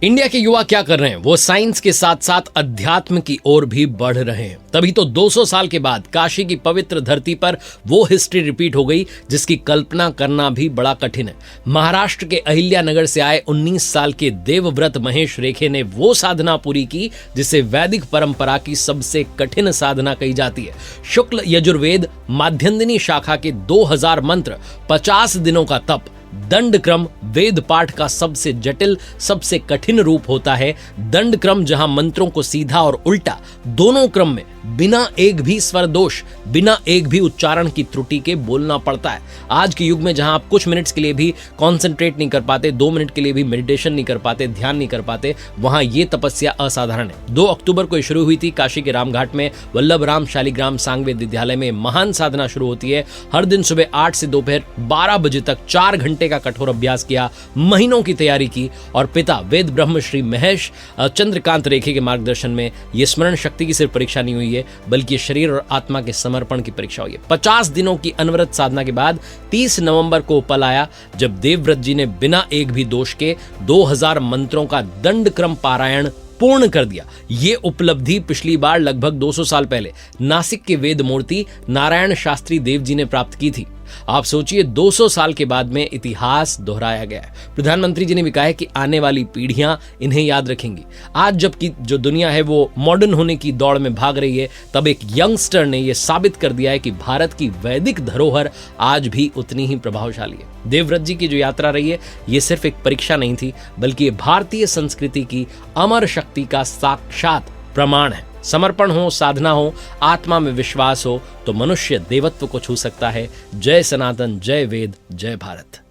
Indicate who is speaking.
Speaker 1: India के युवा क्या कर रहे हैं? वो साइंस के साथ साथ अध्यात्म की ओर भी बढ़ रहे हैं। तभी तो 200 साल के बाद काशी की पवित्र धरती पर वो हिस्ट्री रिपीट हो गई जिसकी कल्पना करना भी बड़ा कठिन है। महाराष्ट्र के अहिल्यानगर से आए 19 साल के देवव्रत महेश रेखे ने वो साधना पूरी की जिसे वैदिक परंपरा की सबसे कठिन साधना कही जाती है। शुक्ल यजुर्वेद माध्यन्दिनी शाखा के 2000 मंत्र, 50 दिनों का तप, दंड क्रम वेद पाठ का सबसे जटिल, सबसे कठिन रूप होता है। दंड क्रम जहां मंत्रों को सीधा और उल्टा दोनों क्रम में बिना एक भी स्वर दोष, बिना एक भी उच्चारण की त्रुटि के बोलना पड़ता है। आज के युग में जहां आप कुछ मिनट्स के लिए भी कंसंट्रेट नहीं कर पाते, 2 मिनट के लिए भी मेडिटेशन नहीं कर पाते, ध्यान नहीं कर पाते, वहां ये तपस्या असाधारण है। 2 अक्टूबर को शुरू हुई थी काशी के रामघाट में वल्लभ राम शालिग्राम सांगवेद विद्यालय में महान साधना शुरू होती है। हर दिन सुबह 8 से दोपहर 12 बजे तक 4 घंटे का कठोर अभ्यास किया, महीनों की तैयारी की और पिता वेद ब्रह्म श्री महेश चंद्रकांत रेखे के मार्गदर्शन में यह स्मरण शक्ति की सिर्फ परीक्षा नहीं हुई है, बल्कि शरीर और आत्मा के समर्पण की परीक्षा हुई है। 50 दिनों की अनवरत साधना के बाद 30 नवंबर को पल आया जब देवव्रत जी ने बिना एक भी दोष के 2000 मंत्रों का दंड क्रम पारायण पूर्ण कर दिया। ये उपलब्धि पिछली बार लगभग 200 साल पहले नासिक के वेद मूर्ति नारायण शास्त्री देव जी ने प्राप्त की थी। आप सोचिए 200 साल के बाद में इतिहास दोहराया गया है। प्रधानमंत्री जी ने भी कहा है कि आने वाली पीढ़ियां इन्हें याद रखेंगी। आज जबकि जो दुनिया है वो मॉडर्न होने की दौड़ में भाग रही है, तब एक यंगस्टर ने यह साबित कर दिया है कि भारत की वैदिक धरोहर आज भी उतनी ही प्रभावशाली है। देवव्रत जी की जो यात्रा रही है ये सिर्फ एक परीक्षा नहीं थी, बल्कि भारतीय संस्कृति की अमर शक्ति का साक्षात प्रमाण है। समर्पण हो, साधना हो, आत्मा में विश्वास हो तो मनुष्य देवत्व को छू सकता है। जय सनातन, जय वेद, जय भारत।